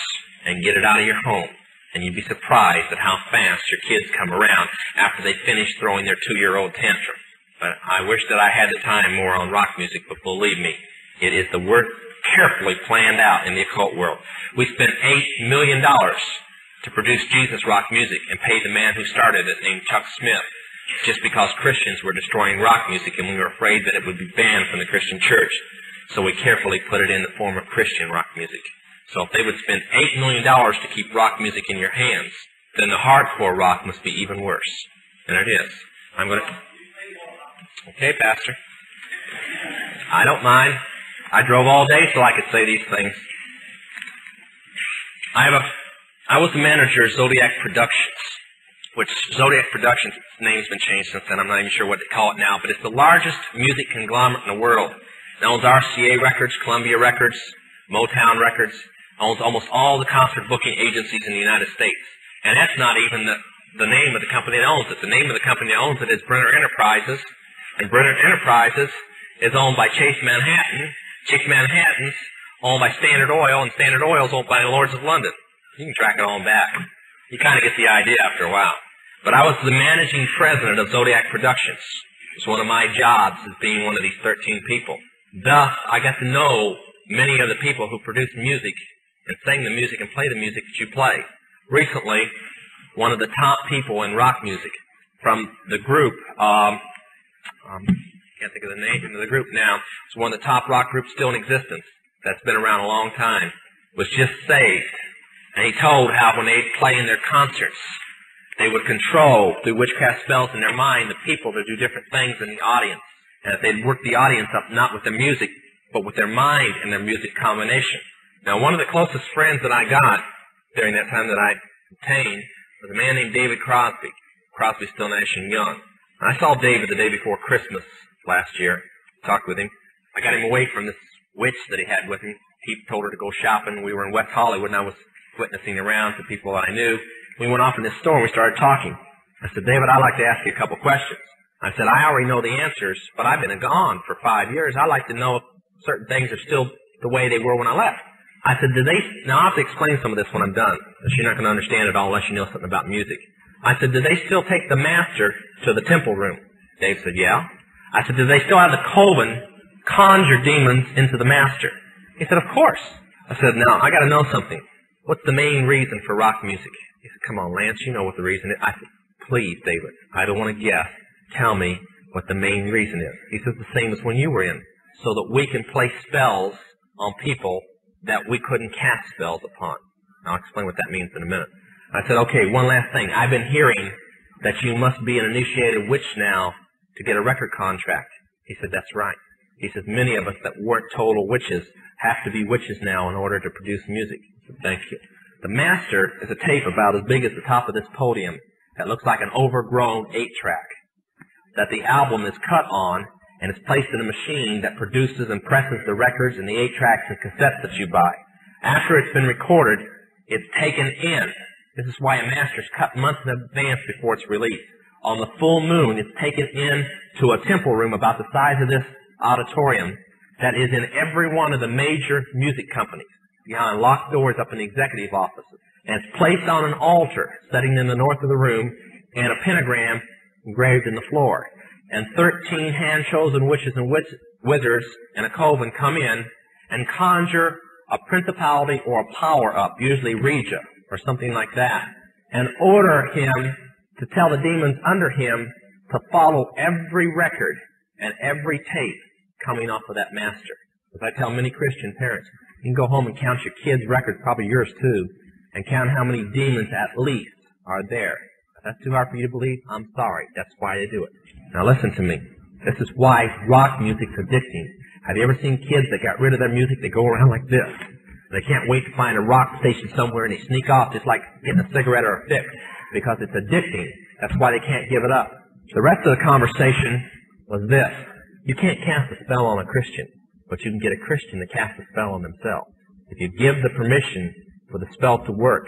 S14: and get it out of your home. And you'd be surprised at how fast your kids come around after they finish throwing their 2-year-old tantrum. But I wish that I had the time more on rock music, but believe me, it is the work carefully planned out in the occult world. We spent $8 million to produce Jesus rock music and paid the man who started it, named Chuck Smith, just because Christians were destroying rock music and we were afraid that it would be banned from the Christian church. So we carefully put it in the form of Christian rock music. So if they would spend $8 million to keep rock music in your hands, then the hardcore rock must be even worse. And it is. I'm going to... Okay, Pastor. I don't mind. I drove all day so I could say these things. I was the manager of Zodiac Productions, which Zodiac Productions' name's been changed since then. I'm not even sure what they call it now, but it's the largest music conglomerate in the world. It owns RCA Records, Columbia Records, Motown Records, owns almost all the concert booking agencies in the United States. And that's not even the name of the company that owns it. The name of the company that owns it is Brenner Enterprises, and Brenner Enterprises is owned by Chase Manhattan. Chase Manhattan's owned by Standard Oil, and Standard Oil is owned by the Lords of London. You can track it on back. You kind of get the idea after a while. But I was the managing president of Zodiac Productions. It was one of my jobs as being one of these 13 people. Thus, I got to know many of the people who produce music and sing the music and play the music that you play. Recently, one of the top people in rock music from the group, can't think of the name of the group now, it's one of the top rock groups still in existence that's been around a long time, was just saved. And he told how when they'd play in their concerts, they would control, through witchcraft spells in their mind, the people to do different things in the audience. And that they'd work the audience up not with their music, but with their mind and their music combination. Now, one of the closest friends that I got during that time that I obtained was a man named David Crosby. Crosby, Still, Nash and Young. And I saw David the day before Christmas last year, talked with him. I got him away from this witch that he had with him. He told her to go shopping. We were in West Hollywood, and I was witnessing around to people that I knew. We went off in this store, and we started talking. I said, David, I'd like to ask you a couple questions. I said, I already know the answers, but I've been gone for 5 years. I'd like to know if certain things are still the way they were when I left. I said, now I'll have to explain some of this when I'm done, because you're not going to understand it all unless you know something about music. I said, do they still take the master to the temple room? Dave said, yeah. I said, do they still have the coven conjure demons into the master? He said, of course. I said, now, I got to know something. What's the main reason for rock music? He said, come on, Lance, you know what the reason is. I said, please, David, I don't want to guess. Tell me what the main reason is. He says, the same as when you were in, so that we can play spells on people that we couldn't cast spells upon. I'll explain what that means in a minute. I said, okay, one last thing. I've been hearing that you must be an initiated witch now to get a record contract. He said, that's right. He says, many of us that weren't total witches have to be witches now in order to produce music. I said, thank you. The master is a tape about as big as the top of this podium that looks like an overgrown 8-track that the album is cut on and is placed in a machine that produces and presses the records and the 8-tracks and cassettes that you buy. After it's been recorded, it's taken in. This is why a master is cut months in advance before it's released. On the full moon, it's taken in to a temple room about the size of this auditorium that is in every one of the major music companies, behind locked doors up in the executive offices. And it's placed on an altar, setting in the north of the room, and a pentagram engraved in the floor. And 13 hand-chosen witches and wizards and a coven come in and conjure a principality or a power up, usually Regia or something like that, and order him to tell the demons under him to follow every record and every tape coming off of that master. As I tell many Christian parents, you can go home and count your kids' records, probably yours too, and count how many demons at least are there. If that's too hard for you to believe, I'm sorry. That's why they do it. Now listen to me. This is why rock music's addicting. Have you ever seen kids that got rid of their music? They go around like this. They can't wait to find a rock station somewhere and they sneak off just like getting a cigarette or a fix because it's addicting. That's why they can't give it up. The rest of the conversation was this. You can't cast a spell on a Christian, but you can get a Christian to cast a spell on themselves. If you give the permission for the spell to work,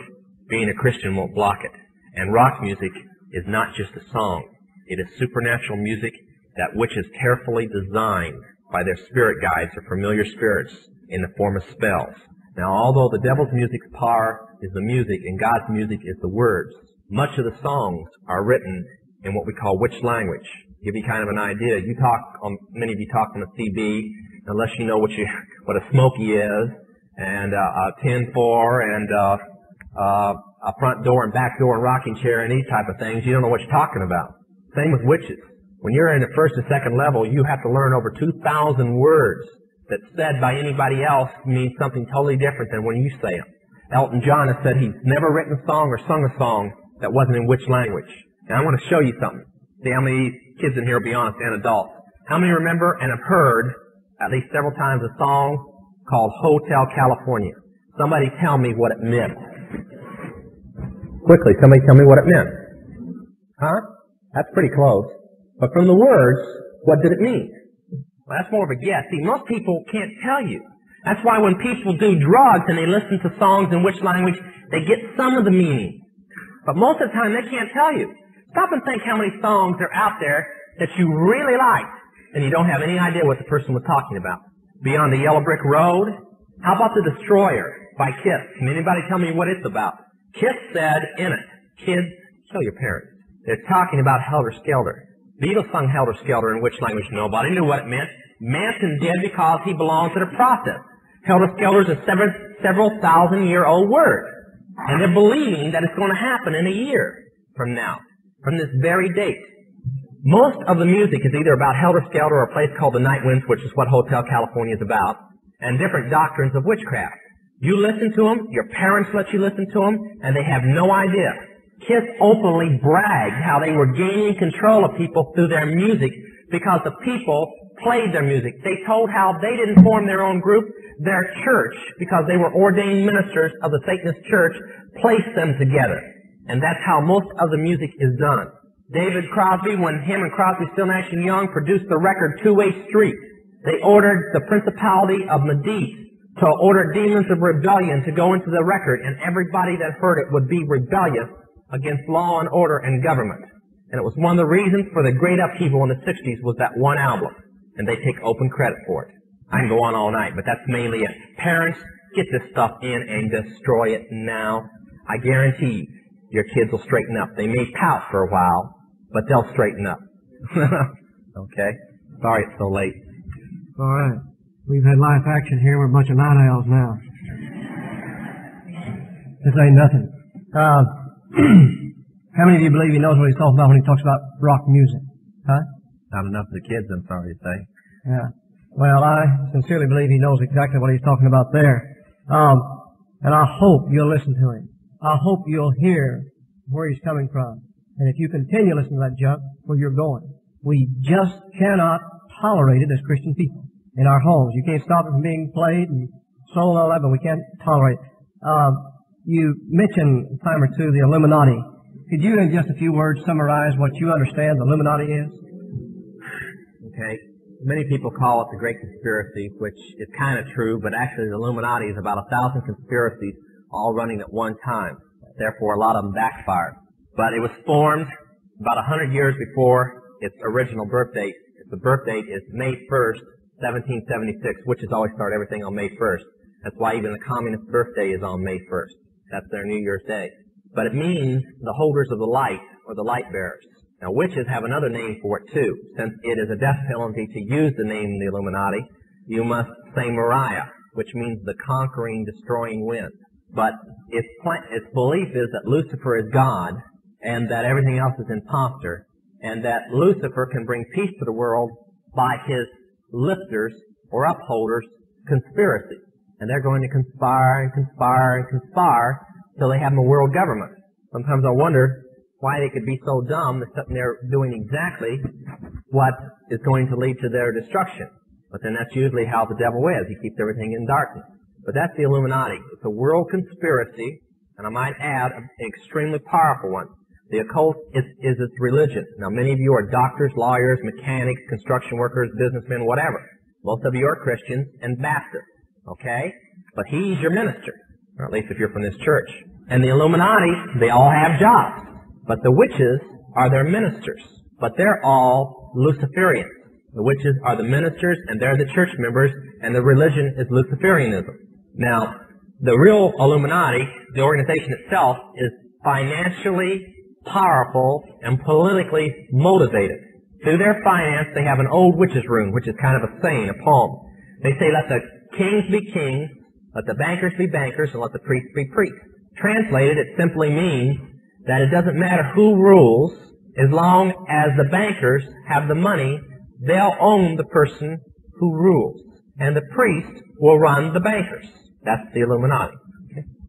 S14: being a Christian won't block it. And rock music is not just a song. It is supernatural music, that which is carefully designed by their spirit guides or familiar spirits in the form of spells. Now, although the devil's music's power is the music and God's music is the words, much of the songs are written in what we call witch language. To give you kind of an idea, many of you talk on a CB, unless you know what a smoky is, and a 10-4, and a front door and back door and rocking chair and these type of things, you don't know what you're talking about. Same with witches. When you're in the first and second level, you have to learn over 2,000 words that said by anybody else means something totally different than when you say them. Elton John has said he's never written a song or sung a song that wasn't in witch language. And I want to show you something. See how many kids in here will be honest and adults. How many remember and have heard at least several times a song called Hotel California? Somebody tell me what it meant. Quickly, somebody tell me what it meant. Huh? That's pretty close. But from the words, what did it mean? Well, that's more of a guess. See, most people can't tell you. That's why when people do drugs and they listen to songs in which language, they get some of the meaning. But most of the time, they can't tell you. Stop and think how many songs are out there that you really like, and you don't have any idea what the person was talking about. Beyond the Yellow Brick Road? How about The Destroyer by Kiss? Can anybody tell me what it's about? Kiss said in it, kids, kill your parents. They're talking about Helter Skelter. Beatles sung Helter Skelter in which language? Nobody knew what it meant. Manson did because he belongs to the process. Helter Skelter is a several thousand-year-old word. And they're believing that it's going to happen in a year from now, from this very date. Most of the music is either about Helter Skelter or a place called the Night Winds, which is what Hotel California is about, and different doctrines of witchcraft. You listen to them, your parents let you listen to them, and they have no idea. Kiss openly bragged how they were gaining control of people through their music because the people played their music. They told how they didn't form their own group. Their church, because they were ordained ministers of the Satanist church, placed them together. And that's how most of the music is done. David Crosby, when him and Crosby, Still, Nash & Young produced the record Two-Way Street, they ordered the principality of Medici to order demons of rebellion to go into the record, and everybody that heard it would be rebellious against law and order and government. And it was one of the reasons for the great upheaval in the 60s was that one album. And they take open credit for it. I can go on all night, but that's mainly it. Parents, get this stuff in and destroy it now. I guarantee your kids will straighten up. They may pout for a while, but they'll straighten up. Okay? Sorry it's so late.
S15: All right. We've had live action here. We're a bunch of night owls now. This ain't nothing. How many of you believe he knows what he's talking about when he talks about rock music? Huh?
S14: Not enough of the kids, I'm sorry to say.
S15: Yeah. Well, I sincerely believe he knows exactly what he's talking about there. And I hope you'll listen to him. I hope you'll hear where he's coming from. And if you continue listening to that junk, where you're going. We just cannot tolerate it as Christian people in our homes. You can't stop it from being played and sold and all that, but we can't tolerate it. You mentioned a time or two the Illuminati. Could you, in just a few words, summarize what you understand the Illuminati is?
S14: Okay. Many people call it the Great Conspiracy, which is kind of true, but actually the Illuminati is about 1,000 conspiracies all running at one time. Therefore, a lot of them backfired. But it was formed about 100 years before its original birth date. The birth date is May 1st, 1776, witches always start everything on May 1st. That's why even the communist birthday is on May 1st. That's their New Year's Day. But it means the holders of the light, or the light bearers. Now, witches have another name for it, too. Since it is a death penalty to use the name the Illuminati, you must say Mariah, which means the conquering, destroying wind. But its belief is that Lucifer is God, and that everything else is imposter, and that Lucifer can bring peace to the world by his lifters or upholders' conspiracy. And they're going to conspire and conspire and conspire till they have a world government.
S16: sometimes I wonder why they could be so dumb that sitting there doing exactly what is going to lead to their destruction. But then that's usually how the devil is. He keeps everything in darkness. But that's the Illuminati. It's a world conspiracy, and I might add, an extremely powerful one. The occult is its religion. Now, many of you are doctors, lawyers, mechanics, construction workers, businessmen, whatever. Most of you are Christians and Baptists, okay? But he's your minister, or at least if you're from this church. And the Illuminati, they all have jobs. But the witches are their ministers. But they're all Luciferians. The witches are the ministers, and they're the church members, and the religion is Luciferianism. Now, the real Illuminati, the organization itself, is financially powerful and politically motivated. Through their finance, they have an old witch's room, which is kind of a saying, a poem. They say, let the kings be kings, let the bankers be bankers, and let the priests be priests. Translated, it simply means that it doesn't matter who rules, as long as the bankers have the money, they'll own the person who rules. And the priest will run the bankers. That's the Illuminati.